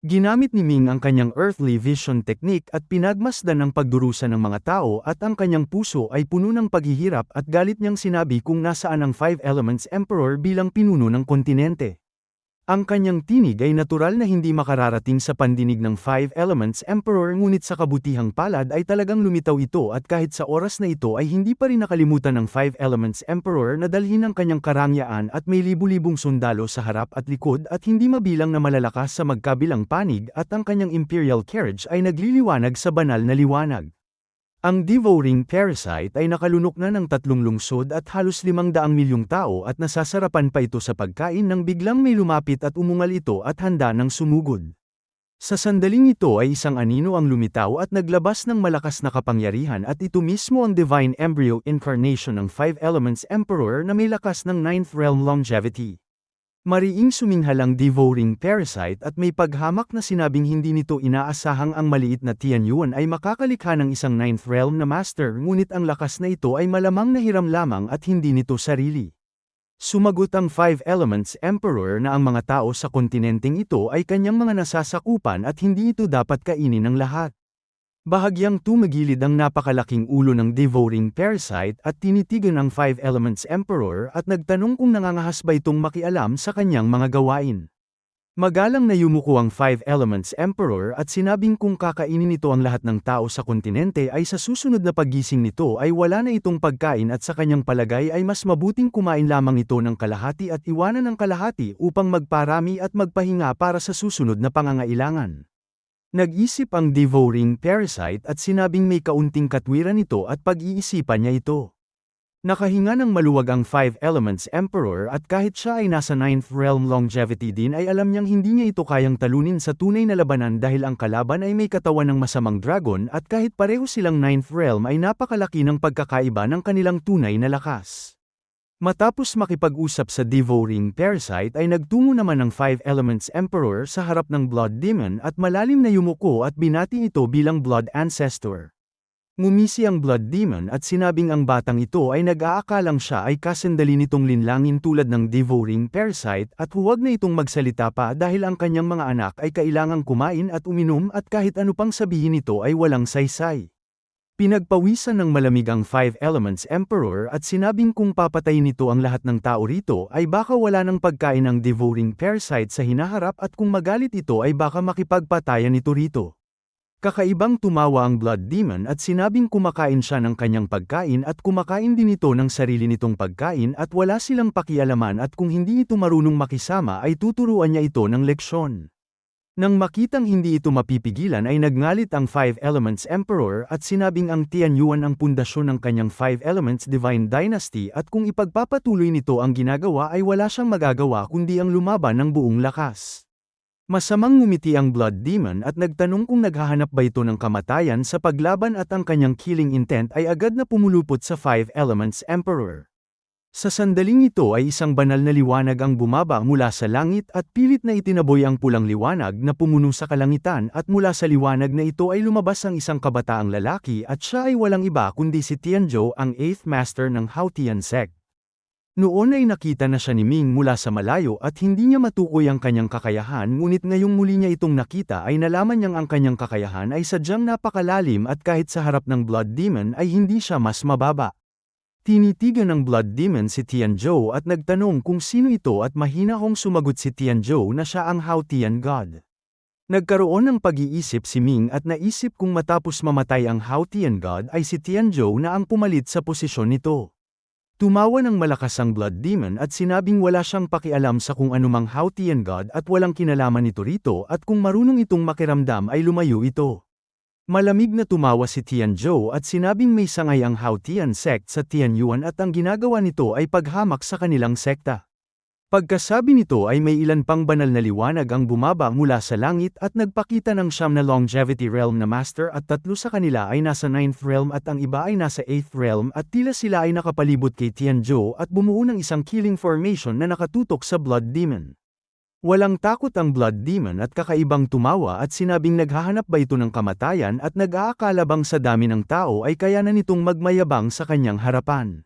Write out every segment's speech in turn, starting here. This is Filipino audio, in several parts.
Ginamit ni Ming ang kanyang earthly vision technique at pinagmasdan ang pagdurusa ng mga tao at ang kanyang puso ay puno ng paghihirap at galit niyang sinabi kung nasaan ang Five Elements Emperor bilang pinuno ng kontinente. Ang kanyang tinig ay natural na hindi makararating sa pandinig ng Five Elements Emperor ngunit sa kabutihang palad ay talagang lumitaw ito at kahit sa oras na ito ay hindi pa rin nakalimutan ng Five Elements Emperor na dalhin ang kanyang karangyaan at may libu-libong sundalo sa harap at likod at hindi mabilang na malalakas sa magkabilang panig at ang kanyang Imperial Carriage ay nagliliwanag sa banal na liwanag. Ang devouring parasite ay nakalunok na ng 3 lungsod at halos 500 milyong tao at nasasarapan pa ito sa pagkain nang biglang may lumapit at umungal ito at handa ng sumugod. Sa sandaling ito ay isang anino ang lumitaw at naglabas ng malakas na kapangyarihan at ito mismo ang divine embryo incarnation ng Five Elements Emperor na may lakas ng Ninth Realm longevity. Mariing suminghal ang devouring parasite at may paghamak na sinabing hindi nito inaasahang ang maliit na Tianyuan ay makakalikha ng isang Ninth Realm na master ngunit ang lakas na ito ay malamang na hiram lamang at hindi nito sarili. Sumagot ang Five Elements Emperor na ang mga tao sa kontinenteng ito ay kanyang mga nasasakupan at hindi ito dapat kainin ng lahat. Bahagyang tumagilid ang napakalaking ulo ng devouring parasite at tinitigan ang Five Elements Emperor at nagtanong kung nangangahas ba itong makialam sa kanyang mga gawain. Magalang na yumuko ang Five Elements Emperor at sinabing kung kakainin nito ang lahat ng tao sa kontinente ay sa susunod na paggising nito ay wala na itong pagkain at sa kanyang palagay ay mas mabuting kumain lamang ito ng kalahati at iwanan ng kalahati upang magparami at magpahinga para sa susunod na pangangailangan. Nag-isip ang devouring parasite at sinabing may kaunting katwiran ito at pag-iisipan niya ito. Nakahinga ng maluwag ang Five Elements Emperor at kahit siya ay nasa Ninth Realm longevity din ay alam niyang hindi niya ito kayang talunin sa tunay na labanan dahil ang kalaban ay may katawan ng masamang dragon at kahit pareho silang Ninth Realm ay napakalaki ng pagkakaiba ng kanilang tunay na lakas. Matapos makipag-usap sa devouring parasite ay nagtungo naman ng Five Elements Emperor sa harap ng Blood Demon at malalim na yumuko at binati ito bilang Blood Ancestor. Ngumisi ang Blood Demon at sinabing ang batang ito ay nag-aakalang siya ay kasandali nitong linlangin tulad ng devouring parasite at huwag na itong magsalita pa dahil ang kanyang mga anak ay kailangang kumain at uminom at kahit ano pang sabihin nito ay walang saysay. Pinagpawisan ng malamig ang Five Elements Emperor at sinabing kung papatayin nito ang lahat ng tao rito ay baka wala ng pagkain ng devouring parasite sa hinaharap at kung magalit ito ay baka makipagpatayan ito rito. Kakaibang tumawa ang Blood Demon at sinabing kumakain siya ng kanyang pagkain at kumakain din ito ng sarili nitong pagkain at wala silang pakialaman at kung hindi ito marunong makisama ay tuturuan niya ito ng leksyon. Nang makitang hindi ito mapipigilan ay nagngalit ang Five Elements Emperor at sinabing ang Tianyuan ang pundasyon ng kanyang Five Elements Divine Dynasty at kung ipagpapatuloy nito ang ginagawa ay wala siyang magagawa kundi ang lumaban ng buong lakas. Masamang ngumiti ang Blood Demon at nagtanong kung naghahanap ba ito ng kamatayan sa paglaban at ang kanyang killing intent ay agad na pumulupot sa Five Elements Emperor. Sa sandaling ito ay isang banal na liwanag ang bumaba mula sa langit at pilit na itinaboy ang pulang liwanag na pumuno sa kalangitan at mula sa liwanag na ito ay lumabas ang isang kabataang lalaki at siya ay walang iba kundi si Tianzhou ang 8th Master ng Haotian Sect. Noon ay nakita na siya ni Ming mula sa malayo at hindi niya matukoy ang kanyang kakayahan ngunit ngayong muli niya itong nakita ay nalaman niyang ang kanyang kakayahan ay sadyang napakalalim at kahit sa harap ng Blood Demon ay hindi siya mas mababa. Tinitigan ng Blood Demon si Tianzhou at nagtanong kung sino ito at mahinahong sumagot si Tianzhou na siya ang Haotian God. Nagkaroon ng pag-iisip si Ming at naisip kung matapos mamatay ang Haotian God ay si Tianzhou na ang pumalit sa posisyon nito. Tumawa ng malakas ang Blood Demon at sinabing wala siyang pakialam sa kung anumang Haotian God at walang kinalaman ito rito at kung marunong itong makiramdam ay lumayo ito. Malamig na tumawa si Tianzhou at sinabing may sangay ang Haotian Sect sa Tianyuan at ang ginagawa nito ay paghamak sa kanilang sekta. Pagkasabi nito ay may ilan pang banal na liwanag ang bumaba mula sa langit at nagpakita ng 9 na longevity realm na master at 3 sa kanila ay nasa 9th realm at ang iba ay nasa 8th realm at tila sila ay nakapalibot kay Tianzhou at bumuo ng isang killing formation na nakatutok sa Blood Demon. Walang takot ang Blood Demon at kakaibang tumawa at sinabing naghahanap ba ito ng kamatayan at nag-aakala bang sa dami ng tao ay kaya na nitong magmayabang sa kanyang harapan.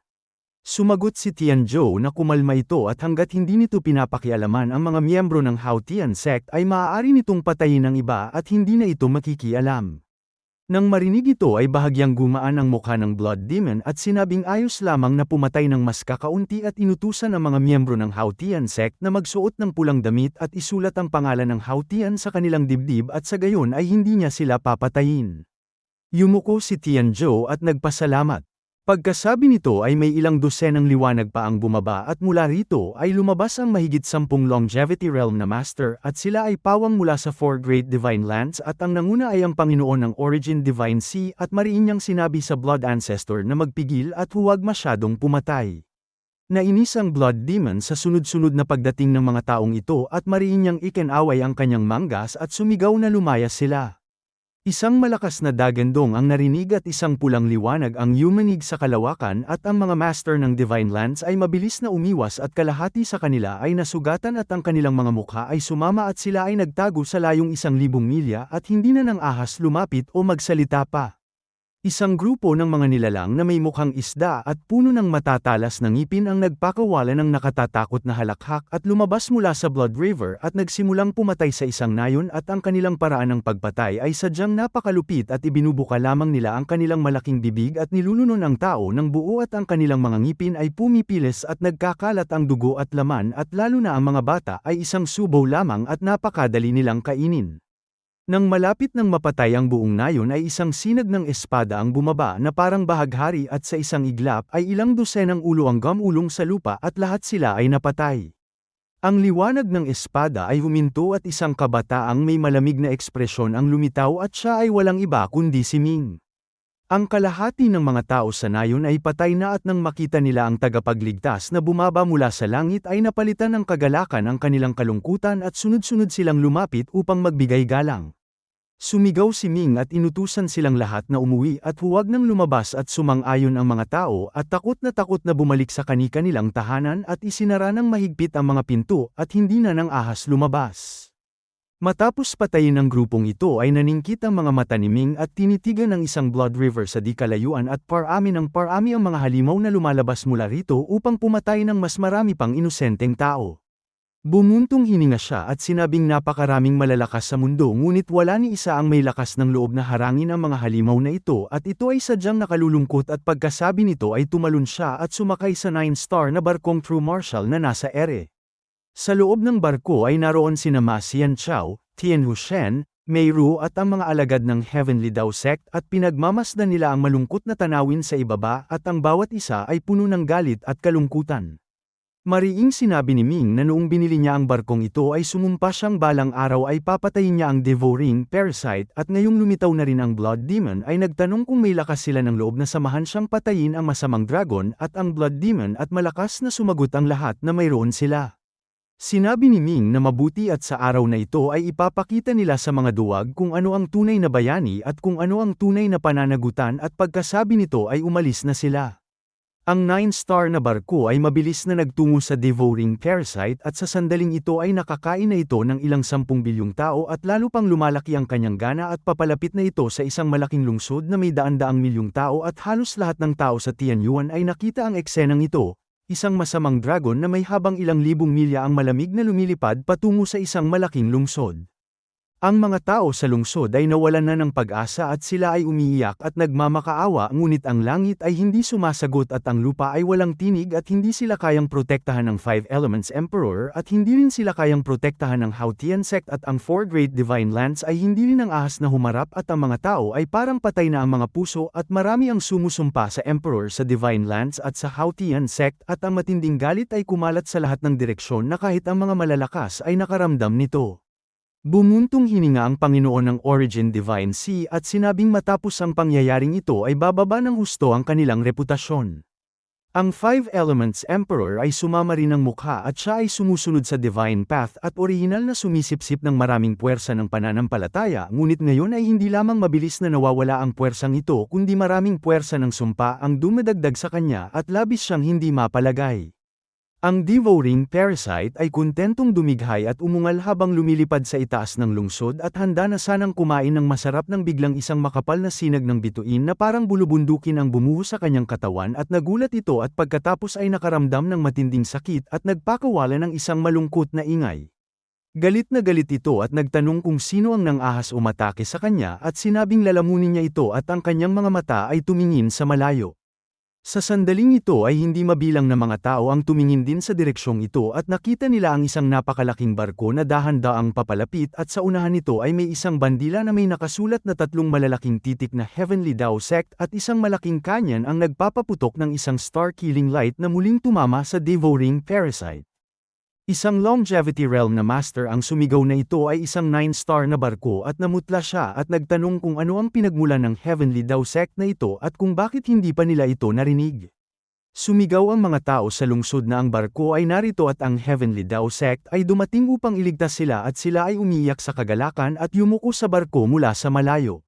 Sumagot si Tianzhou na kumalma ito at hanggat hindi nito pinapakialaman ang mga miyembro ng Haotian sect ay maaari nitong patayin ng iba at hindi na ito makikialam. Nang marinig ito ay bahagyang gumaan ang mukha ng Blood Demon at sinabing ayos lamang na pumatay ng mas kakaunti at inutusan ang mga miyembro ng Haotian sect na magsuot ng pulang damit at isulat ang pangalan ng Haotian sa kanilang dibdib at sa gayon ay hindi niya sila papatayin. Yumuko si Tianzhou at nagpasalamat. Pagkasabi nito ay may ilang dosenang liwanag pa ang bumaba at mula rito ay lumabas ang mahigit 10 longevity realm na master at sila ay pawang mula sa 4 great divine lands at ang nanguna ay ang Panginoon ng Origin Divine Sea at mariin niyang sinabi sa Blood Ancestor na magpigil at huwag masyadong pumatay. Nainis ang Blood Demon sa sunod-sunod na pagdating ng mga taong ito at mariin niyang ikinaway ang kanyang manggas at sumigaw na lumayas sila. Isang malakas na dagandong ang narinig at isang pulang liwanag ang yumanig sa kalawakan at ang mga master ng Divine Lands ay mabilis na umiwas at kalahati sa kanila ay nasugatan at ang kanilang mga mukha ay sumama at sila ay nagtago sa layong 1,000 milya at hindi na ng ahas lumapit o magsalita pa. Isang grupo ng mga nilalang na may mukhang isda at puno ng matatalas na ngipin ang nagpakawala ng nakatatakot na halakhak at lumabas mula sa Blood River at nagsimulang pumatay sa isang nayon at ang kanilang paraan ng pagpatay ay sadyang napakalupit at ibinubuka lamang nila ang kanilang malaking bibig at nilulunon ang tao ng buo at ang kanilang mga ngipin ay pumipilis at nagkakalat ang dugo at laman at lalo na ang mga bata ay isang subaw lamang at napakadali nilang kainin. Nang malapit ng mapatay ang buong nayon ay isang sinag ng espada ang bumaba na parang bahaghari at sa isang iglap ay ilang dosenang ulo ang gamulong sa lupa at lahat sila ay napatay. Ang liwanag ng espada ay huminto at isang kabataang may malamig na ekspresyon ang lumitaw at siya ay walang iba kundi si Ming. Ang kalahati ng mga tao sa nayon ay patay na at nang makita nila ang tagapagligtas na bumaba mula sa langit ay napalitan ng kagalakan ang kanilang kalungkutan at sunod-sunod silang lumapit upang magbigay galang. Sumigaw si Ming at inutusan silang lahat na umuwi at huwag nang lumabas at sumang-ayon ang mga tao at takot na bumalik sa kani-kanilang tahanan at isinara ng mahigpit ang mga pinto at hindi na ng ahas lumabas. Matapos patayin ng grupong ito ay naningkit ang mga mata ni Ming at tinitigan ng isang Blood River sa di kalayuan at parami ang mga halimaw na lumalabas mula rito upang pumatay ng mas marami pang inosenteng tao. Bumuntong hininga siya at sinabing napakaraming malalakas sa mundo ngunit wala ni isa ang may lakas ng loob na harangin ang mga halimaw na ito at ito ay sadyang nakalulungkot at pagkasabi nito ay tumalon siya at sumakay sa 9-star na barkong True Marshal na nasa ere. Sa loob ng barko ay naroon sina Ma Xianchao, Tian Hushen, Mei Ru at ang mga alagad ng Heavenly Dao Sect at pinagmamasdan nila ang malungkot na tanawin sa ibaba at ang bawat isa ay puno ng galit at kalungkutan. Mariing sinabi ni Ming na noong binili niya ang barkong ito ay sumumpa siyang balang araw ay papatayin niya ang devouring parasite at ngayong lumitaw na rin ang Blood Demon ay nagtanong kung may lakas sila ng loob na samahan siyang patayin ang masamang dragon at ang Blood Demon at malakas na sumagot ang lahat na mayroon sila. Sinabi ni Ming na mabuti at sa araw na ito ay ipapakita nila sa mga duwag kung ano ang tunay na bayani at kung ano ang tunay na pananagutan at pagkasabi nito ay umalis na sila. Ang 9-star na barko ay mabilis na nagtungo sa devouring parasite at sa sandaling ito ay nakakain na ito ng ilang 10 bilyong tao at lalo pang lumalaki ang kanyang gana at papalapit na ito sa isang malaking lungsod na may daan-daang milyong tao at halos lahat ng tao sa Tianyuan ay nakita ang eksenang ito, isang masamang dragon na may habang ilang libong milya ang malamig na lumilipad patungo sa isang malaking lungsod. Ang mga tao sa lungsod ay nawalan na ng pag-asa at sila ay umiiyak at nagmamakaawa ngunit ang langit ay hindi sumasagot at ang lupa ay walang tinig at hindi sila kayang protektahan ng 5 Elements Emperor at hindi rin sila kayang protektahan ng Haotian Sect at ang 4 Great Divine Lands ay hindi rin ang ahas na humarap at ang mga tao ay parang patay na ang mga puso at marami ang sumusumpa sa Emperor sa Divine Lands at sa Haotian Sect at ang matinding galit ay kumalat sa lahat ng direksyon na kahit ang mga malalakas ay nakaramdam nito. Bumuntong hininga ang Panginoon ng Origin Divine Sea at sinabing matapos ang pangyayaring ito ay bababa ng husto ang kanilang reputasyon. Ang 5 Elements Emperor ay sumama rin ng mukha at siya ay sumusunod sa Divine Path at orihinal na sumisipsip ng maraming puwersa ng pananampalataya ngunit ngayon ay hindi lamang mabilis na nawawala ang puwersang ito kundi maraming puwersa ng sumpa ang dumadagdag sa kanya at labis siyang hindi mapalagay. Ang devouring parasite ay kontentong dumighay at umungal habang lumilipad sa itaas ng lungsod at handa na sanang kumain ng masarap nang biglang isang makapal na sinag ng bituin na parang bulubundukin ang bumuhos sa kanyang katawan at nagulat ito at pagkatapos ay nakaramdam ng matinding sakit at nagpakawala ng isang malungkot na ingay. Galit na galit ito at nagtanong kung sino ang nang-ahas umatake sa kanya at sinabing lalamunin niya ito at ang kanyang mga mata ay tumingin sa malayo. Sa sandaling ito ay hindi mabilang na mga tao ang tumingin din sa direksyong ito at nakita nila ang isang napakalaking barko na dahan-daang papalapit at sa unahan nito ay may isang bandila na may nakasulat na 3 malalaking titik na Heavenly Dao Sect at isang malaking kanyan ang nagpapaputok ng isang star-killing light na muling tumama sa devouring parasite. Isang longevity realm na master ang sumigaw na ito ay isang 9-star na barko at namutla siya at nagtanong kung ano ang pinagmulan ng Heavenly Dao Sect na ito at kung bakit hindi pa nila ito narinig. Sumigaw ang mga tao sa lungsod na ang barko ay narito at ang Heavenly Dao Sect ay dumating upang iligtas sila at sila ay umiyak sa kagalakan at yumuko sa barko mula sa malayo.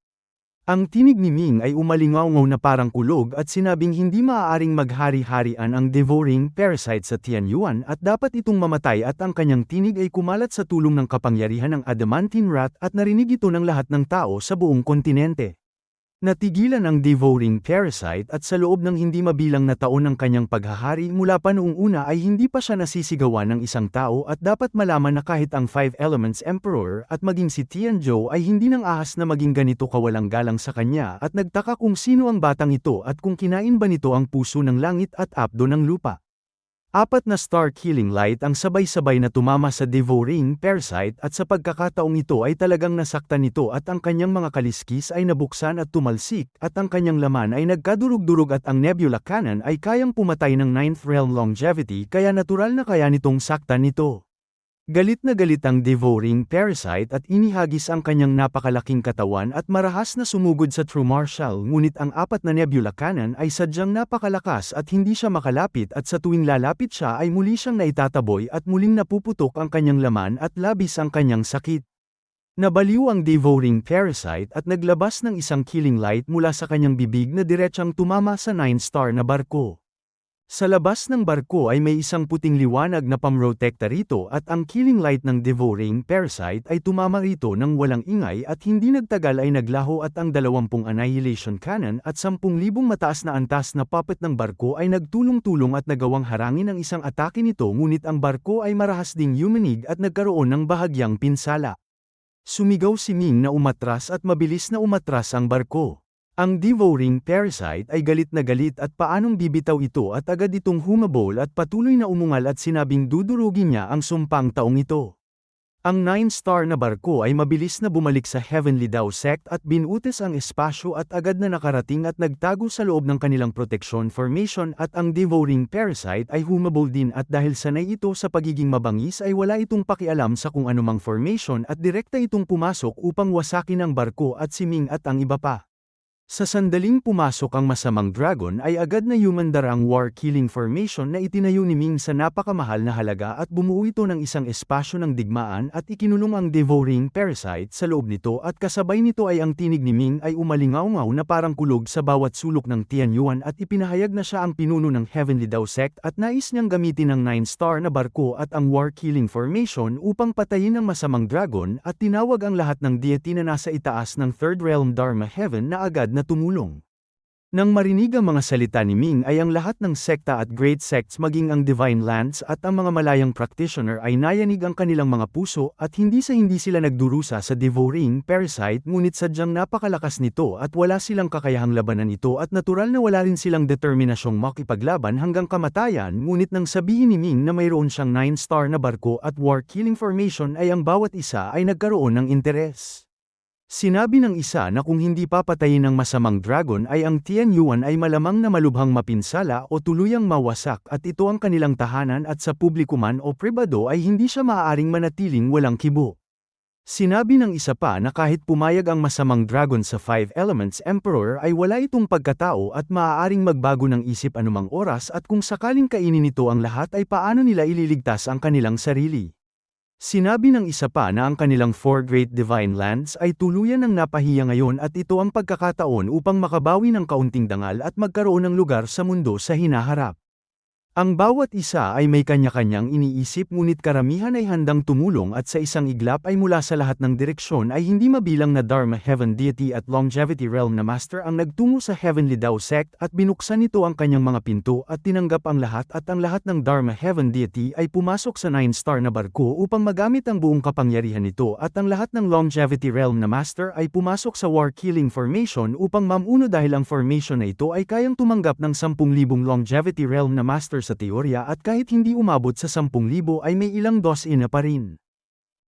Ang tinig ni Ming ay umalingaw-ngaw na parang kulog at sinabing hindi maaaring maghari-harian ang devouring parasite sa Tianyuan at dapat itong mamatay at ang kanyang tinig ay kumalat sa tulong ng kapangyarihan ng adamantine rat at narinig ito ng lahat ng tao sa buong kontinente. Natigilan ang devouring parasite at sa loob ng hindi mabilang na taon ng kanyang paghahari mula pa noong una ay hindi pa siya nasisigawan ng isang tao at dapat malaman na kahit ang Five Elements Emperor at maging si Tianzhou ay hindi nang ahas na maging ganito kawalang galang sa kanya at nagtaka kung sino ang batang ito at kung kinain ba nito ang puso ng langit at apdo ng lupa. 4 na star-killing light ang sabay-sabay na tumama sa devouring parasite at sa pagkakataong ito ay talagang nasaktan nito at ang kanyang mga kaliskis ay nabuksan at tumalsik at ang kanyang laman ay nagkadurog-durog at ang nebula cannon ay kayang pumatay ng 9th realm longevity kaya natural na kaya nitong saktan nito. Galit na galit ang devouring parasite at inihagis ang kanyang napakalaking katawan at marahas na sumugod sa True Martial ngunit ang 4 na nebula cannon ay sadyang napakalakas at hindi siya makalapit at sa tuwing lalapit siya ay muli siyang naitataboy at muling napuputok ang kanyang laman at labis ang kanyang sakit. Nabaliw ang devouring parasite at naglabas ng isang killing light mula sa kanyang bibig na diretsang tumama sa 9-star na barko. Sa labas ng barko ay may isang puting liwanag na pamrotekta rito at ang killing light ng devouring parasite ay tumama rito ng walang ingay at hindi nagtagal ay naglaho at ang 20 annihilation cannon at 10,000 mataas na antas na puppet ng barko ay nagtulong-tulong at nagawang harangin ang isang atake nito ngunit ang barko ay marahas ding yumanig at nagkaroon ng bahagyang pinsala. Sumigaw si Ming na umatras at mabilis na umatras ang barko. Ang devouring parasite ay galit na galit at paanong bibitaw ito at agad itong humabol at patuloy na umungal at sinabing dudurugin niya ang sumpang taong ito. Ang 9-star na barko ay mabilis na bumalik sa Heavenly Dao Sect at binutis ang espasyo at agad na nakarating at nagtago sa loob ng kanilang protection formation at ang devouring parasite ay humabol din at dahil sanay ito sa pagiging mabangis ay wala itong pakialam sa kung anumang formation at direkta itong pumasok upang wasakin ang barko at si Ming at ang iba pa. Sa sandaling pumasok ang masamang dragon ay agad na humandar ang war-killing formation na itinayo ni Ming sa napakamahal na halaga at bumuo ito ng isang espasyo ng digmaan at ikinulong ang devouring parasite sa loob nito at kasabay nito ay ang tinig ni Ming ay umalingaw-ngaw na parang kulog sa bawat sulok ng Tianyuan at ipinahayag na siya ang pinuno ng Heavenly Dao Sect at nais niyang gamitin ang 9-star na barko at ang war-killing formation upang patayin ang masamang dragon at tinawag ang lahat ng deity na nasa itaas ng Third Realm Dharma Heaven na agad na tumulong. Nang marinig ang mga salita ni Ming ay ang lahat ng sekta at great sects maging ang Divine Lands at ang mga malayang practitioner ay nayanig ang kanilang mga puso at hindi sila nagdurusa sa devouring parasite ngunit sadyang napakalakas nito at wala silang kakayahang labanan ito at natural na wala rin silang determinasyong makipaglaban hanggang kamatayan ngunit nang sabihin ni Ming na mayroon siyang 9-star na barko at war-killing formation ay ang bawat isa ay nagkaroon ng interes. Sinabi ng isa na kung hindi papatayin ng masamang dragon ay ang Tianyuan ay malamang na malubhang mapinsala o tuluyang mawasak at ito ang kanilang tahanan at sa publiko man o pribado ay hindi siya maaaring manatiling walang kibo. Sinabi ng isa pa na kahit pumayag ang masamang dragon sa Five Elements Emperor ay wala itong pagkatao at maaaring magbago ng isip anumang oras at kung sakaling kainin nito ang lahat ay paano nila ililigtas ang kanilang sarili. Sinabi ng isa pa na ang kanilang 4 Great Divine Lands ay tuluyan ng napahiya ngayon at ito ang pagkakataon upang makabawi ng kaunting dangal at magkaroon ng lugar sa mundo sa hinaharap. Ang bawat isa ay may kanya-kanyang iniisip ngunit karamihan ay handang tumulong at sa isang iglap ay mula sa lahat ng direksyon ay hindi mabilang na Dharma Heaven Deity at Longevity Realm na Master ang nagtungo sa Heavenly Dao Sect at binuksan nito ang kanyang mga pinto at tinanggap ang lahat at ang lahat ng Dharma Heaven Deity ay pumasok sa 9-star na barko upang magamit ang buong kapangyarihan nito at ang lahat ng Longevity Realm na Master ay pumasok sa War Killing Formation upang mamuno dahil ang formation na ito ay kayang tumanggap ng 10,000 Longevity Realm na Master sa teorya at kahit hindi umabot sa 10,000 ay may ilang dosina pa rin.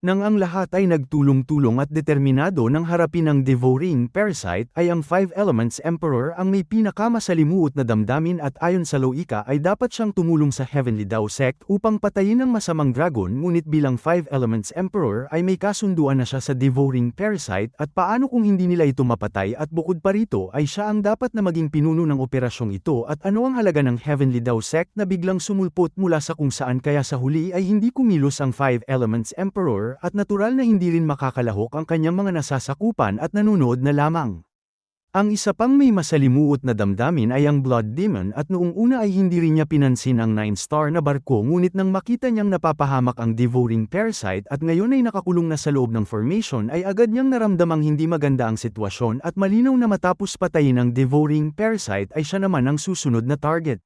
Nang ang lahat ay nagtulong-tulong at determinado ng harapin ang devouring parasite ay ang 5 Elements Emperor ang may pinakamasalimuot na damdamin at ayon sa loika ay dapat siyang tumulong sa Heavenly Dao Sect upang patayin ang masamang dragon ngunit bilang 5 Elements Emperor ay may kasunduan na siya sa devouring parasite at paano kung hindi nila ito mapatay at bukod pa rito ay siya ang dapat na maging pinuno ng operasyong ito at ano ang halaga ng Heavenly Dao Sect na biglang sumulpot mula sa kung saan kaya sa huli ay hindi kumilos ang 5 Elements Emperor at natural na hindi rin makakalahok ang kanyang mga nasasakupan at nanonood na lamang. Ang isa pang may masalimuot na damdamin ay ang Blood Demon at noong una ay hindi rin niya pinansin ang 9-star na barko ngunit nang makita niyang napapahamak ang devouring parasite at ngayon ay nakakulong na sa loob ng formation ay agad niyang naramdamang hindi maganda ang sitwasyon at malinaw na matapos patayin ang devouring parasite ay siya naman ang susunod na target.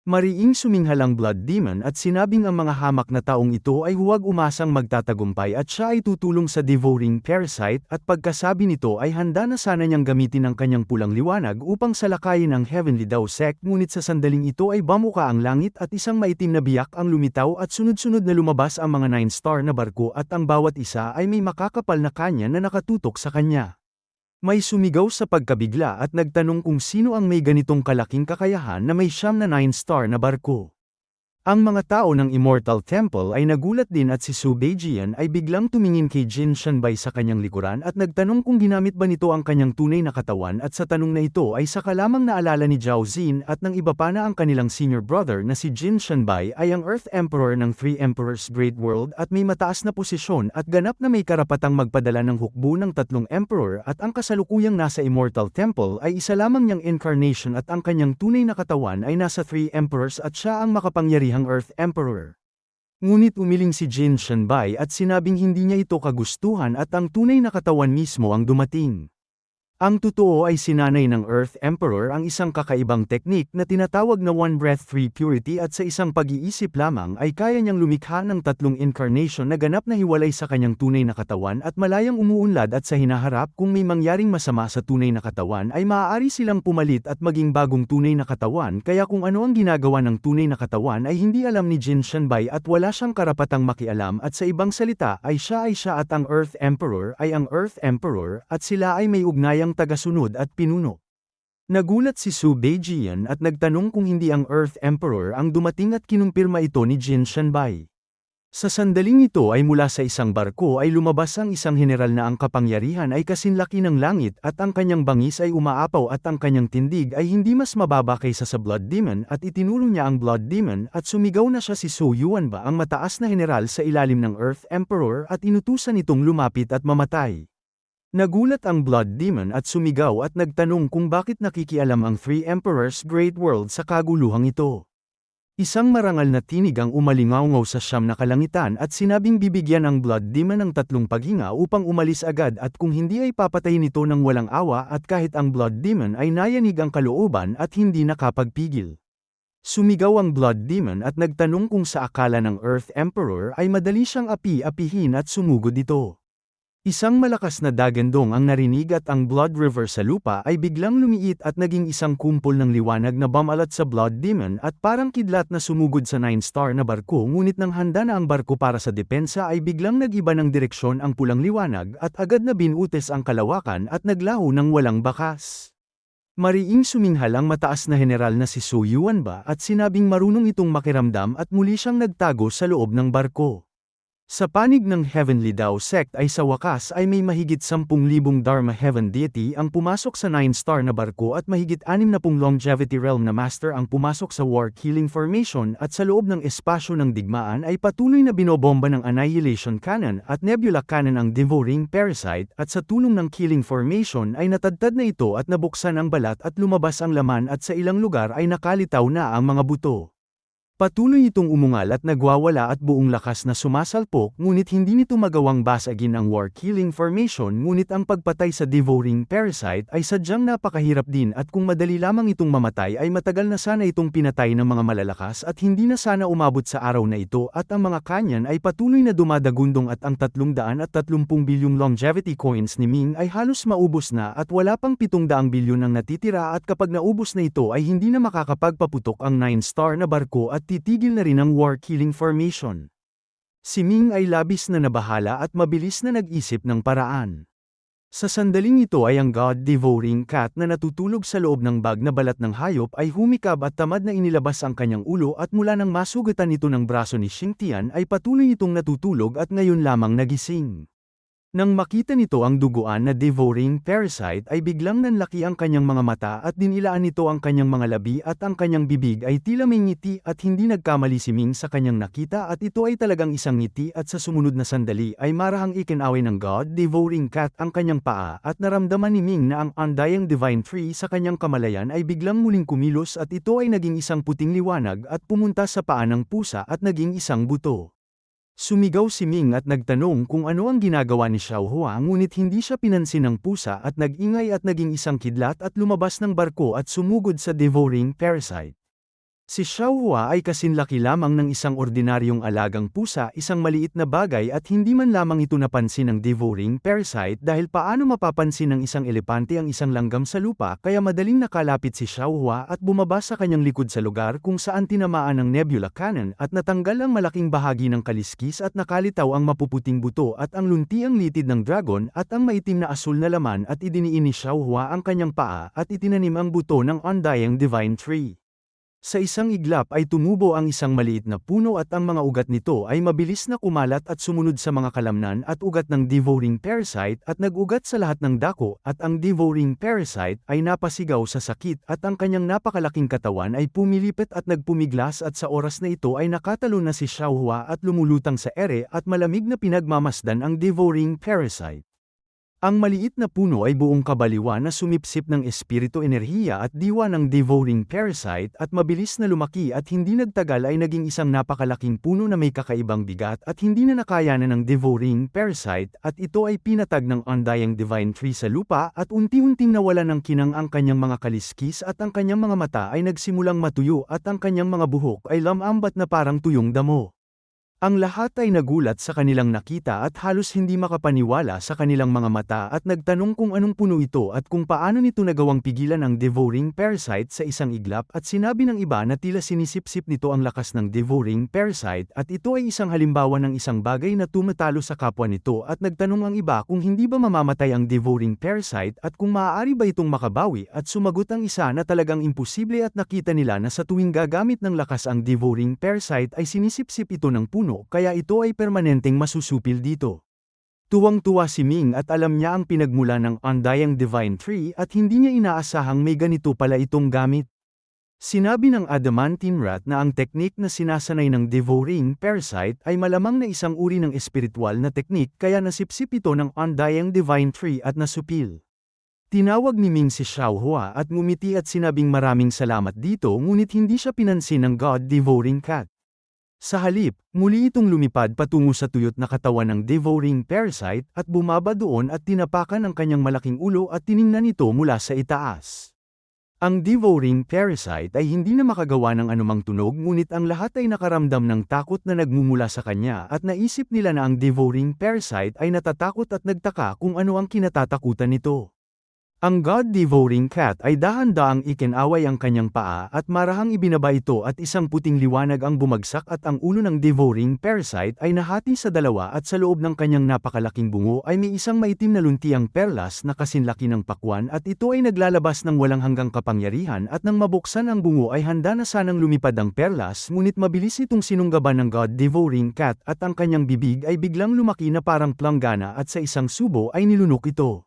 Mariing suminghal ang Blood Demon at sinabing ang mga hamak na taong ito ay huwag umasang magtatagumpay at siya ay tutulong sa devouring parasite at pagkasabi nito ay handa na sana niyang gamitin ang kanyang pulang liwanag upang salakayin ang Heavenly Dao Sect ngunit sa sandaling ito ay bamuka ang langit at isang maitim na biyak ang lumitaw at sunod-sunod na lumabas ang mga 9-star na barko at ang bawat isa ay may makakapal na kanya na nakatutok sa kanya. May sumigaw sa pagkabigla at nagtanong kung sino ang may ganitong kalaking kakayahan na may 9 na barko. Ang mga tao ng Immortal Temple ay nagulat din at si Su Beijian ay biglang tumingin kay Jin Shanbai sa kanyang likuran at nagtanong kung ginamit ba nito ang kanyang tunay na katawan at sa tanong na ito ay saka lamang naalala ni Zhao Xin at ng iba pa na ang kanilang senior brother na si Jin Shanbai ay ang Earth Emperor ng Three Emperors Great World at may mataas na posisyon at ganap na may karapatang magpadala ng hukbo ng 3 emperor at ang kasalukuyang nasa Immortal Temple ay isa lamang niyang incarnation at ang kanyang tunay na katawan ay nasa 3 emperors at siya ang makapangyarihang Earth Emperor. Ngunit umiling si Jin Shanbai at sinabing hindi niya ito kagustuhan at ang tunay na katawan mismo ang dumating. Ang totoo ay sinanay ng Earth Emperor ang isang kakaibang teknik na tinatawag na One Breath 3 Purity at sa isang pag-iisip lamang ay kaya niyang lumikha ng 3 incarnation na ganap na hiwalay sa kanyang tunay na katawan at malayang umuunlad at sa hinaharap kung may mangyaring masama sa tunay na katawan ay maaari silang pumalit at maging bagong tunay na katawan kaya kung ano ang ginagawa ng tunay na katawan ay hindi alam ni Jin Shanbai at wala siyang karapatang makialam at sa ibang salita ay siya at ang Earth Emperor ay ang Earth Emperor at sila ay may ugnayang tagasunod at pinuno. Nagulat si Su Beijian at nagtanong kung hindi ang Earth Emperor ang dumating at kinumpirma ito ni Jin Shanbai. Sa sandaling ito ay mula sa isang barko ay lumabas ang isang general na ang kapangyarihan ay kasinlaki ng langit at ang kanyang bangis ay umaapaw at ang kanyang tindig ay hindi mas mababa kaysa sa Blood Demon at itinuro niya ang Blood Demon at sumigaw na siya si Su Yuanba ang mataas na general sa ilalim ng Earth Emperor at inutusan itong lumapit at mamatay. Nagulat ang Blood Demon at sumigaw at nagtanong kung bakit nakikialam ang Three Emperors Great World sa kaguluhang ito. Isang marangal na tinig ang umalingaw sa 9 na kalangitan at sinabing bibigyan ang Blood Demon ng 3 paghinga upang umalis agad at kung hindi ay papatayin ito ng walang awa at kahit ang Blood Demon ay nayanig ang kalooban at hindi nakapagpigil. Sumigaw ang Blood Demon at nagtanong kung sa akala ng Earth Emperor ay madali siyang api-apihin at sumugod ito. Isang malakas na dagandong ang narinig at ang Blood River sa lupa ay biglang lumiit at naging isang kumpol ng liwanag na bumalat sa Blood Demon at parang kidlat na sumugod sa 9-star na barko ngunit nang handa na ang barko para sa depensa ay biglang nag-iba ng direksyon ang pulang liwanag at agad na binutis ang kalawakan at naglaho ng walang bakas. Mariing suminghal ang mataas na general na si Su Yuanba at sinabing marunong itong makiramdam at muli siyang nagtago sa loob ng barko. Sa panig ng Heavenly Dao Sect ay sa wakas ay may mahigit 10,000 Dharma Heaven Deity ang pumasok sa 9-star na barko at mahigit 60 Longevity Realm na Master ang pumasok sa War Killing Formation at sa loob ng espasyo ng digmaan ay patuloy na binobomba ng Annihilation Cannon at Nebula Cannon ang Devouring Parasite at sa tulong ng Killing Formation ay natadtad na ito at nabuksan ang balat at lumabas ang laman at sa ilang lugar ay nakalitaw na ang mga buto. Patuloy itong umungal at nagwawala at buong lakas na sumasalpok ngunit hindi nito magawang basagin ang war-killing formation ngunit ang pagpatay sa devouring parasite ay sadyang napakahirap din at kung madali lamang itong mamatay ay matagal na sana itong pinatay ng mga malalakas at hindi na sana umabot sa araw na ito at ang mga kanyan ay patuloy na dumadagundong at ang 330 bilyong longevity coins ni Ming ay halos maubos na at wala pang 700 bilyon ang natitira at kapag naubos na ito ay hindi na makakapagpaputok ang 9-star na barko at titigil na rin ang war-killing formation. Si Ming ay labis na nabahala at mabilis na nag-isip ng paraan. Sa sandaling ito ay ang God-devouring cat na natutulog sa loob ng bag na balat ng hayop ay humikab at tamad na inilabas ang kanyang ulo at mula nang masugatan ito ng braso ni Xingtian ay patuloy itong natutulog at ngayon lamang nagising. Nang makita nito ang duguan na devouring parasite ay biglang nanlaki ang kanyang mga mata at dinilaan nito ang kanyang mga labi at ang kanyang bibig ay tila may ngiti at hindi nagkamali si Ming sa kanyang nakita at ito ay talagang isang ngiti at sa sumunod na sandali ay marahang ikinaway ng God-devouring cat ang kanyang paa at naramdaman ni Ming na ang undying divine tree sa kanyang kamalayan ay biglang muling kumilos at ito ay naging isang puting liwanag at pumunta sa paa ng pusa at naging isang buto. Sumigaw si Ming at nagtanong kung ano ang ginagawa ni Xiaohua ngunit hindi siya pinansin ng pusa at nag-ingay at naging isang kidlat at lumabas ng barko at sumugod sa devouring parasite. Si Xiaohua ay kasinlaki lamang ng isang ordinaryong alagang pusa, isang maliit na bagay at hindi man lamang ito napansin ng devouring parasite dahil paano mapapansin ng isang elepante ang isang langgam sa lupa kaya madaling nakalapit si Xiaohua at bumaba sa kanyang likod sa lugar kung saan tinamaan ng nebula cannon at natanggal ang malaking bahagi ng kaliskis at nakalitaw ang mapuputing buto at ang luntiang litid ng dragon at ang maitim na asul na laman at idiniin ni Xiaohua ang kanyang paa at itinanim ang buto ng undying divine tree. Sa isang iglap ay tumubo ang isang maliit na puno at ang mga ugat nito ay mabilis na kumalat at sumunod sa mga kalamnan at ugat ng devouring parasite at nag-ugat sa lahat ng dako at ang devouring parasite ay napasigaw sa sakit at ang kanyang napakalaking katawan ay pumilipit at nagpumiglas at sa oras na ito ay nakatalo na si Xiaohua at lumulutang sa ere at malamig na pinagmamasdan ang devouring parasite. Ang maliit na puno ay buong kabaliwan na sumipsip ng espiritu enerhiya at diwa ng devouring parasite at mabilis na lumaki at hindi nagtagal ay naging isang napakalaking puno na may kakaibang bigat at hindi na nakayanan ng devouring parasite at ito ay pinatag ng undying divine tree sa lupa at unti-unting nawala ng kinang ang kanyang mga kaliskis at ang kanyang mga mata ay nagsimulang matuyo at ang kanyang mga buhok ay lamambat na parang tuyong damo. Ang lahat ay nagulat sa kanilang nakita at halos hindi makapaniwala sa kanilang mga mata at nagtanong kung anong puno ito at kung paano nito nagawang pigilan ang devouring parasite sa isang iglap at sinabi ng iba na tila sinisipsip nito ang lakas ng devouring parasite at ito ay isang halimbawa ng isang bagay na tumatalo sa kapwa nito at nagtanong ang iba kung hindi ba mamamatay ang devouring parasite at kung maaari ba itong makabawi at sumagot ang isa na talagang imposible at nakita nila na sa tuwing gagamit ng lakas ang devouring parasite ay sinisipsip ito ng puno kaya ito ay permanenteng masusupil dito. Tuwang-tuwa si Ming at alam niya ang pinagmula ng undying divine tree at hindi niya inaasahang may ganito pala itong gamit. Sinabi ng adamantine rat na ang teknik na sinasanay ng devouring parasite ay malamang na isang uri ng espiritual na teknik kaya nasipsip ito ng undying divine tree at nasupil. Tinawag ni Ming si Xiaohua at ngumiti at sinabing maraming salamat dito ngunit hindi siya pinansin ng God-devouring cat. Sa halip, muli itong lumipad patungo sa tuyot na katawan ng devouring parasite at bumaba doon at tinapakan ang kanyang malaking ulo at tiningnan ito mula sa itaas. Ang devouring parasite ay hindi na makagawa ng anumang tunog ngunit ang lahat ay nakaramdam ng takot na nagmumula sa kanya at naisip nila na ang devouring parasite ay natatakot at nagtaka kung ano ang kinatatakutan nito. Ang God-devouring cat ay dahan-daang ikinaway ang kanyang paa at marahang ibinaba ito at isang puting liwanag ang bumagsak at ang ulo ng devouring parasite ay nahati sa dalawa at sa loob ng kanyang napakalaking bungo ay may isang maitim na luntiang perlas na kasinlaki ng pakwan at ito ay naglalabas ng walang hanggang kapangyarihan at nang mabuksan ang bungo ay handa na sanang lumipad ang perlas ngunit mabilis itong sinunggaban ng God-devouring cat at ang kanyang bibig ay biglang lumaki na parang planggana at sa isang subo ay nilunok ito.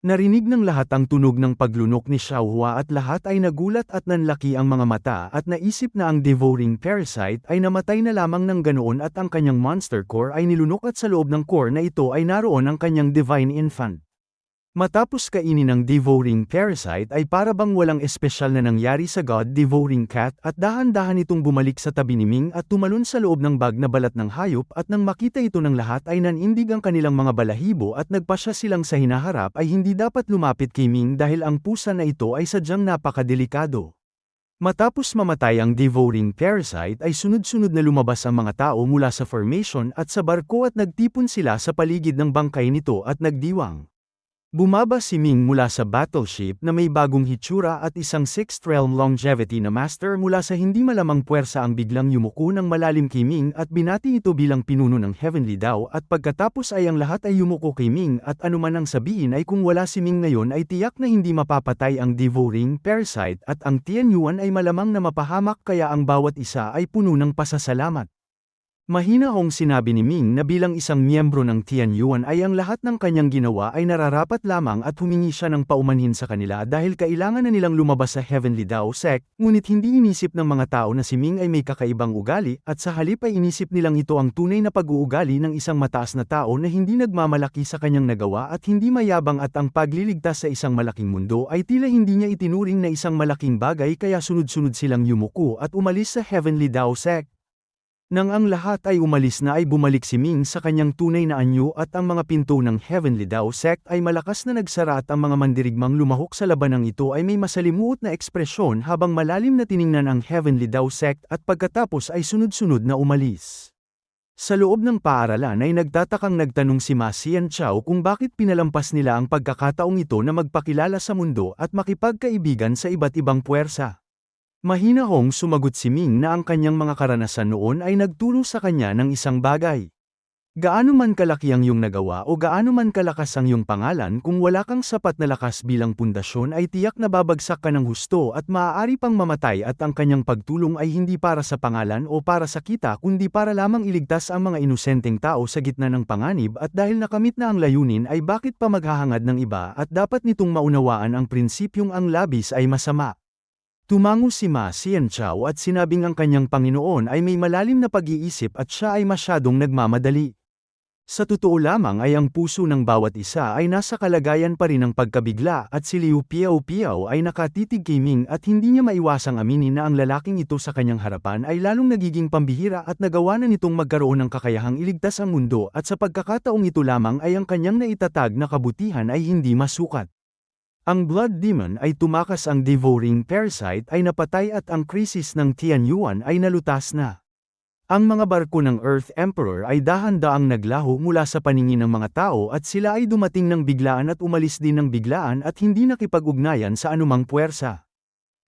Narinig ng lahat ang tunog ng paglunok ni Xiaohua at lahat ay nagulat at nanlaki ang mga mata at naisip na ang devouring parasite ay namatay na lamang ng ganoon at ang kanyang monster core ay nilunok at sa loob ng core na ito ay naroon ang kanyang divine infant. Matapos kainin ng devouring parasite ay para bang walang espesyal na nangyari sa God-devouring cat at dahan-dahan itong bumalik sa tabi ni Ming at tumalon sa loob ng bag na balat ng hayop at nang makita ito ng lahat ay nanindig ang kanilang mga balahibo at nagpasya silang sa hinaharap ay hindi dapat lumapit kay Ming dahil ang pusa na ito ay sadyang napakadelikado. Matapos mamatay ang devouring parasite ay sunod-sunod na lumabas ang mga tao mula sa formation at sa barko at nagtipon sila sa paligid ng bangkay nito at nagdiwang. Bumaba si Ming mula sa battleship na may bagong hitsura at isang 6th realm longevity na master mula sa hindi malamang puwersa ang biglang yumuko ng malalim kay Ming at binati ito bilang pinuno ng Heavenly Dao at pagkatapos ay ang lahat ay yumuko kay Ming at anuman ang sabihin ay kung wala si Ming ngayon ay tiyak na hindi mapapatay ang devouring parasite at ang Tianyuan ay malamang na mapahamak kaya ang bawat isa ay puno ng pasasalamat. Mahinahong sinabi ni Ming na bilang isang miyembro ng Tianyuan ay ang lahat ng kanyang ginawa ay nararapat lamang at humingi siya ng paumanhin sa kanila dahil kailangan na nilang lumabas sa Heavenly Dao sect, ngunit hindi inisip ng mga tao na si Ming ay may kakaibang ugali at sa halip ay inisip nilang ito ang tunay na pag-uugali ng isang mataas na tao na hindi nagmamalaki sa kanyang nagawa at hindi mayabang at ang pagliligtas sa isang malaking mundo ay tila hindi niya itinuring na isang malaking bagay kaya sunod-sunod silang yumuko at umalis sa Heavenly Dao sect. Nang ang lahat ay umalis na ay bumalik si Ming sa kanyang tunay na anyo at ang mga pinto ng Heavenly Dao sect ay malakas na nagsara at ang mga mandirigmang lumahok sa labanang ito ay may masalimuot na ekspresyon habang malalim na tiningnan ang Heavenly Dao sect at pagkatapos ay sunod-sunod na umalis. Sa loob ng paaralan ay nagtatakang nagtanong si Ma Xianqiao kung bakit pinalampas nila ang pagkakataong ito na magpakilala sa mundo at makipagkaibigan sa iba't ibang puwersa. Mahinahong sumagot si Ming na ang kanyang mga karanasan noon ay nagturo sa kanya ng isang bagay. Gaano man kalaki ang iyong nagawa o gaano man kalakas ang iyong pangalan kung wala kang sapat na lakas bilang pundasyon ay tiyak na babagsak ka ng husto at maaari pang mamatay at ang kanyang pagtulong ay hindi para sa pangalan o para sa kita kundi para lamang iligtas ang mga inosenteng tao sa gitna ng panganib at dahil nakamit na ang layunin ay bakit pa maghahangad ng iba at dapat nitong maunawaan ang prinsipyong ang labis ay masama. Tumango si Ma Xianqiao at sinabing ang kanyang Panginoon ay may malalim na pag-iisip at siya ay masyadong nagmamadali. Sa totoo lamang ay ang puso ng bawat isa ay nasa kalagayan pa rin ng pagkabigla at si Liu Piao ay nakatitig kay Ming at hindi niya maiwasang aminin na ang lalaking ito sa kanyang harapan ay lalong nagiging pambihira at nagawa na nitong magkaroon ng kakayahang iligtas ang mundo at sa pagkakataong ito lamang ay ang kanyang naitatag na kabutihan ay hindi masukat. Ang Blood Demon ay tumakas ang devouring parasite ay napatay at ang krisis ng Tianyuan ay nalutas na. Ang mga barko ng Earth Emperor ay dahan-daang naglaho mula sa paningin ng mga tao at sila ay dumating ng biglaan at umalis din ng biglaan at hindi nakipag-ugnayan sa anumang puwersa.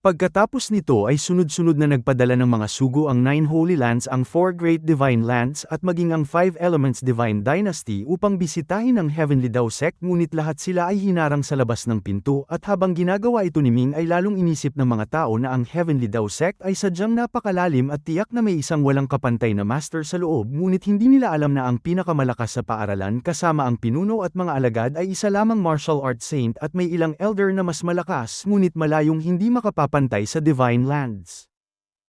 Pagkatapos nito ay sunod-sunod na nagpadala ng mga sugo ang 9 Holy Lands, ang 4 Great Divine Lands at maging ang 5 Elements Divine Dynasty upang bisitahin ang Heavenly Dao sect ngunit lahat sila ay hinarang sa labas ng pinto at habang ginagawa ito ni Ming ay lalong inisip ng mga tao na ang Heavenly Dao sect ay sadyang napakalalim at tiyak na may isang walang kapantay na master sa loob ngunit hindi nila alam na ang pinakamalakas sa paaralan kasama ang pinuno at mga alagad ay isa lamang martial arts saint at may ilang elder na mas malakas ngunit malayong hindi makapapantay sa Divine Lands.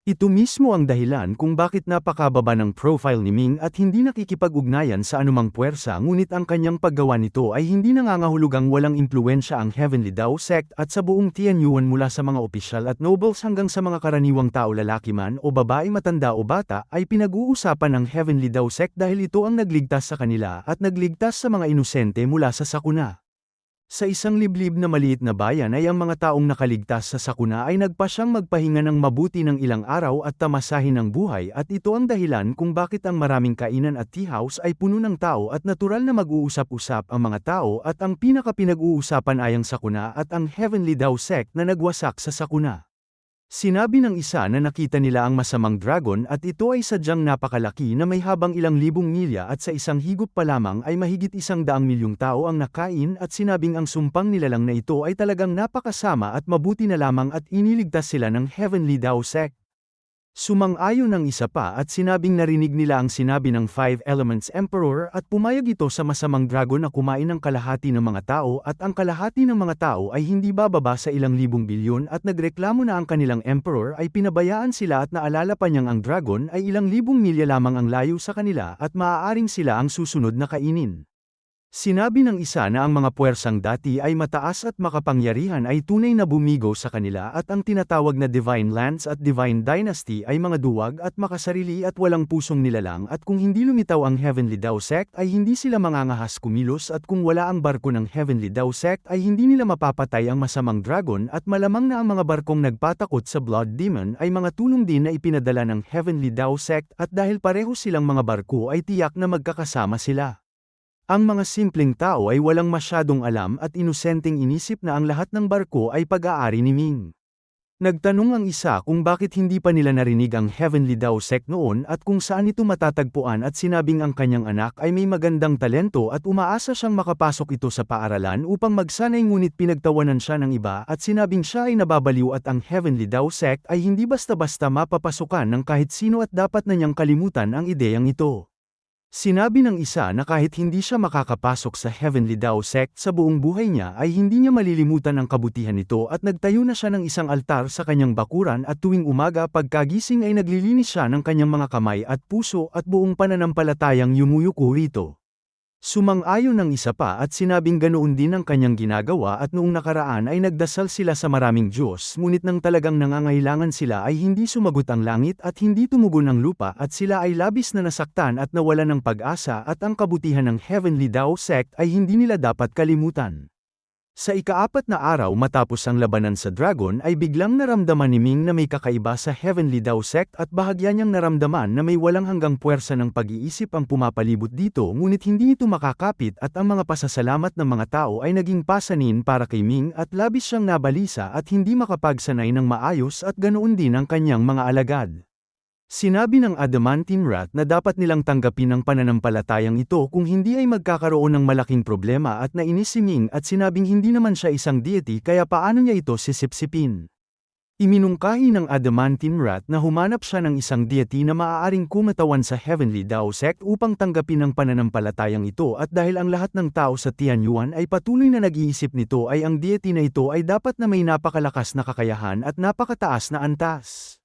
Ito mismo ang dahilan kung bakit napakababa ng profile ni Ming at hindi nakikipag-ugnayan sa anumang puwersa ngunit ang kanyang paggawa nito ay hindi nangangahulugang walang impluensya ang Heavenly Dao sect at sa buong Tianyuan mula sa mga opisyal at nobles hanggang sa mga karaniwang tao lalaki man o babae matanda o bata ay pinag-uusapan ng Heavenly Dao sect dahil ito ang nagligtas sa kanila at nagligtas sa mga inosente mula sa sakuna. Sa isang liblib na maliit na bayan ay ang mga taong nakaligtas sa sakuna ay nagpasyang magpahinga ng mabuti ng ilang araw at tamasahin ang buhay at ito ang dahilan kung bakit ang maraming kainan at tea house ay puno ng tao at natural na mag-uusap-usap ang mga tao at ang pinaka-pinag-uusapan ay ang sakuna at ang Heavenly Dao sect na nagwasak sa sakuna. Sinabi ng isa na nakita nila ang masamang dragon at ito ay sadyang napakalaki na may habang ilang libong milya at sa isang higop pa lamang ay mahigit 100 milyong tao ang nakain at sinabing ang sumpang nilalang na ito ay talagang napakasama at mabuti na lamang at iniligtas sila ng Heavenly Dao sect. Sumang-ayon ng isa pa at sinabing narinig nila ang sinabi ng 5 Elements Emperor at pumayag ito sa masamang dragon na kumain ng kalahati ng mga tao at ang kalahati ng mga tao ay hindi bababa sa ilang libong bilyon at nagreklamo na ang kanilang emperor ay pinabayaan sila at naalala pa niyang ang dragon ay ilang libong milya lamang ang layo sa kanila at maaaring sila ang susunod na kainin. Sinabi ng isa na ang mga puwersang dati ay mataas at makapangyarihan ay tunay na bumigo sa kanila at ang tinatawag na Divine Lands at Divine Dynasty ay mga duwag at makasarili at walang pusong nilalang at kung hindi lumitaw ang Heavenly Dao Sect ay hindi sila mangangahas kumilos at kung wala ang barko ng Heavenly Dao Sect ay hindi nila mapapatay ang masamang dragon at malamang na ang mga barkong nagpatakot sa Blood Demon ay mga tulong din na ipinadala ng Heavenly Dao Sect at dahil pareho silang mga barko ay tiyak na magkakasama sila. Ang mga simpleng tao ay walang masyadong alam at inosenteng inisip na ang lahat ng barko ay pag-aari ni Ming. Nagtanong ang isa kung bakit hindi pa nila narinig ang Heavenly Dao Sect noon at kung saan ito matatagpuan at sinabing ang kanyang anak ay may magandang talento at umaasa siyang makapasok ito sa paaralan upang magsanay ngunit pinagtawanan siya ng iba at sinabing siya ay nababaliw at ang Heavenly Dao Sect ay hindi basta-basta mapapasukan ng kahit sino at dapat na niyang kalimutan ang ideyang ito. Sinabi ng isa na kahit hindi siya makakapasok sa Heavenly Dao Sect sa buong buhay niya ay hindi niya malilimutan ang kabutihan nito at nagtayo na siya ng isang altar sa kanyang bakuran at tuwing umaga pagkagising ay naglilinis siya ng kanyang mga kamay at puso at buong pananampalatayang yumuyuko rito. Sumang-ayon ng isa pa at sinabing ganoon din ang kanyang ginagawa at noong nakaraan ay nagdasal sila sa maraming Diyos ngunit nang talagang nangangailangan sila ay hindi sumagot ang langit at hindi tumugon ang lupa at sila ay labis na nasaktan at nawalan ng pag-asa at ang kabutihan ng Heavenly Dao Sect ay hindi nila dapat kalimutan. Sa ika-4 na araw matapos ang labanan sa dragon ay biglang naramdaman ni Ming na may kakaiba sa Heavenly Dao Sect at bahagya niyang naramdaman na may walang hanggang puwersa ng pag-iisip ang pumapalibot dito ngunit hindi ito makakapit at ang mga pasasalamat ng mga tao ay naging pasanin para kay Ming at labis siyang nabalisa at hindi makapagsanay ng maayos at ganoon din ang kanyang mga alagad. Sinabi ng Adamantine Rat na dapat nilang tanggapin ang pananampalatayang ito kung hindi ay magkakaroon ng malaking problema at nainis si Ming at sinabing hindi naman siya isang deity kaya paano niya ito sisipsipin. Iminungkahi ng Adamantine Rat na humanap siya ng isang deity na maaaring kumatawan sa Heavenly Dao Sect upang tanggapin ang pananampalatayang ito at dahil ang lahat ng tao sa Tianyuan ay patuloy na nag-iisip nito ay ang deity na ito ay dapat na may napakalakas na kakayahan at napakataas na antas.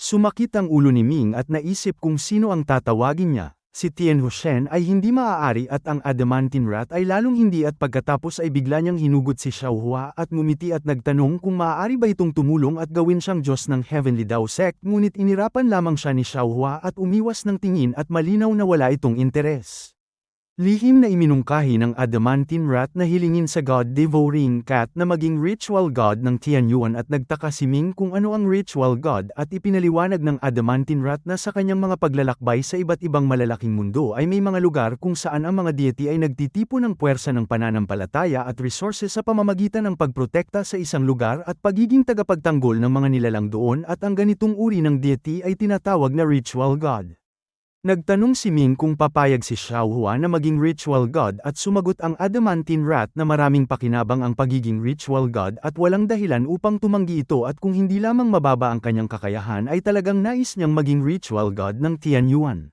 Sumakit ang ulo ni Ming at naisip kung sino ang tatawagin niya, si Tianhu Shen ay hindi maaari at ang Adamantine Rat ay lalong hindi at pagkatapos ay bigla niyang hinugot si Xiaohua at ngumiti at nagtanong kung maaari ba itong tumulong at gawin siyang Diyos ng Heavenly Dao Sect ngunit inirapan lamang siya ni Xiaohua at umiwas ng tingin at malinaw na wala itong interes. Lihim na iminungkahi ng Adamantine Rat na hilingin sa God Devouring Cat na maging ritual god ng Tianyuan at nagtaka si Ming kung ano ang ritual god at ipinaliwanag ng Adamantine Rat na sa kanyang mga paglalakbay sa iba't ibang malalaking mundo ay may mga lugar kung saan ang mga deity ay nagtitipon ng puwersa ng pananampalataya at resources sa pamamagitan ng pagprotekta sa isang lugar at pagiging tagapagtanggol ng mga nilalang doon at ang ganitong uri ng deity ay tinatawag na ritual god. Nagtanong si Ming kung papayag si Xiaohua na maging ritual god at sumagot ang Adamantine Rat na maraming pakinabang ang pagiging ritual god at walang dahilan upang tumanggi ito at kung hindi lamang mababa ang kanyang kakayahan ay talagang nais niyang maging ritual god ng Tianyuan.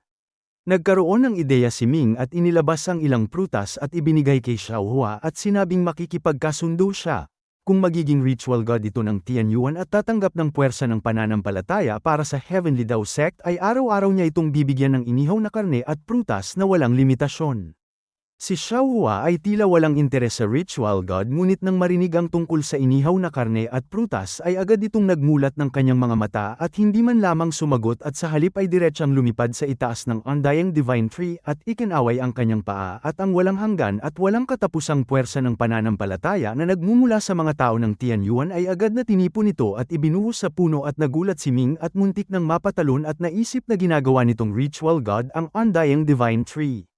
Nagkaroon ng ideya si Ming at inilabas ang ilang prutas at ibinigay kay Xiaohua at sinabing makikipagkasundo siya. Kung magiging ritual god ito ng Tianyuan at tatanggap ng puwersa ng pananampalataya para sa Heavenly Dao Sect ay araw-araw niya itong bibigyan ng inihaw na karne at prutas na walang limitasyon. Si Xiaohua ay tila walang interes sa ritual god ngunit nang marinig ang tungkol sa inihaw na karne at prutas ay agad itong nagmulat ng kanyang mga mata at hindi man lamang sumagot at sa halip ay diretsyang lumipad sa itaas ng Undying Divine Tree at ikinaway ang kanyang paa at ang walang hanggan at walang katapusang puwersa ng pananampalataya na nagmumula sa mga tao ng Tianyuan ay agad na tinipon ito at ibinuhos sa puno at nagulat si Ming at muntik nang mapatalon at naisip na ginagawa nitong ritual god ang Undying Divine Tree.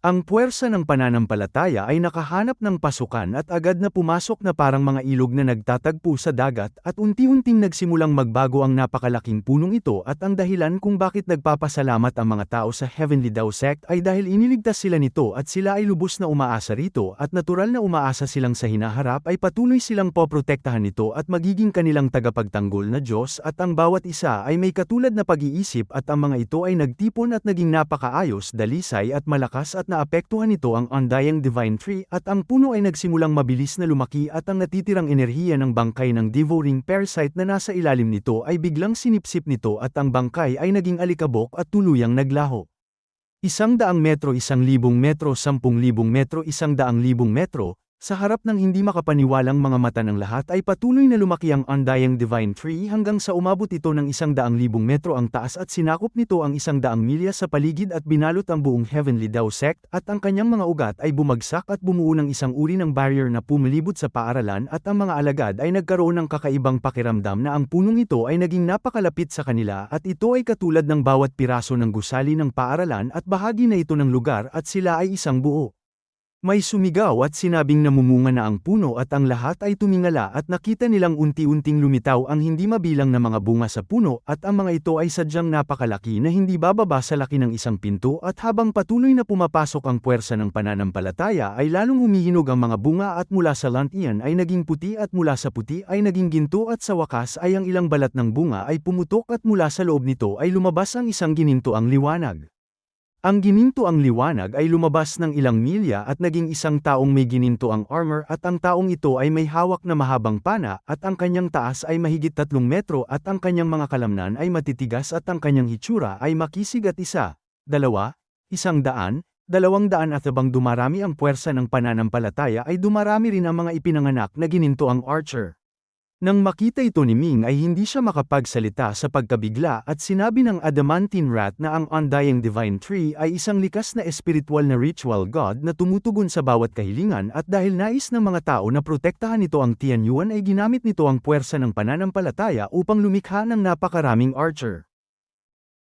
Ang puwersa ng pananampalataya ay nakahanap ng pasukan at agad na pumasok na parang mga ilog na nagtatagpo sa dagat at unti-unting nagsimulang magbago ang napakalaking punong ito at ang dahilan kung bakit nagpapasalamat ang mga tao sa Heavenly Dao Sect ay dahil iniligtas sila nito at sila ay lubos na umaasa rito at natural na umaasa silang sa hinaharap ay patuloy silang poprotektahan nito at magiging kanilang tagapagtanggol na Diyos at ang bawat isa ay may katulad na pag-iisip at ang mga ito ay nagtipon at naging napakaayos, dalisay at malakas at naapektuhan nito ang Undying Divine Tree at ang puno ay nagsimulang mabilis na lumaki at ang natitirang enerhiya ng bangkay ng devouring parasite na nasa ilalim nito ay biglang sinipsip nito at ang bangkay ay naging alikabok at tuluyang naglaho. 100 metro, 1,000 metro, 10,000 metro, 100,000 metro, sa harap ng hindi makapaniwalang mga mata ng lahat ay patuloy na lumaki ang Undying Divine Tree hanggang sa umabot ito ng 100,000 metro ang taas at sinakop nito ang 100 milya sa paligid at binalot ang buong Heavenly Dao sect at ang kanyang mga ugat ay bumagsak at bumuo ng isang uri ng barrier na pumilibot sa paaralan at ang mga alagad ay nagkaroon ng kakaibang pakiramdam na ang punong ito ay naging napakalapit sa kanila at ito ay katulad ng bawat piraso ng gusali ng paaralan at bahagi na ito ng lugar at sila ay isang buo. May sumigaw at sinabing namumunga na ang puno at ang lahat ay tumingala at nakita nilang unti-unting lumitaw ang hindi mabilang na mga bunga sa puno at ang mga ito ay sadyang napakalaki na hindi bababa sa laki ng isang pinto at habang patuloy na pumapasok ang puwersa ng pananampalataya ay lalong humihinog ang mga bunga at mula sa lantian ay naging puti at mula sa puti ay naging ginto at sa wakas ay ang ilang balat ng bunga ay pumutok at mula sa loob nito ay lumabas ang isang ginintoang liwanag. Ang ginintoang liwanag ay lumabas ng ilang milya at naging isang taong may ginintoang armor at ang taong ito ay may hawak na mahabang pana at ang kanyang taas ay mahigit 3 metro at ang kanyang mga kalamnan ay matitigas at ang kanyang hitsura ay makisig at 1, 2, 100, 200 at habang dumarami ang puwersa ng pananampalataya ay dumarami rin ang mga ipinanganak na ginintoang archer. Nang makita ito ni Ming ay hindi siya makapagsalita sa pagkabigla at sinabi ng Adamantine Rat na ang Undying Divine Tree ay isang likas na espiritual na ritual god na tumutugon sa bawat kahilingan at dahil nais ng mga tao na protektahan nito ang Tianyuan ay ginamit nito ang puwersa ng pananampalataya upang lumikha ng napakaraming archer.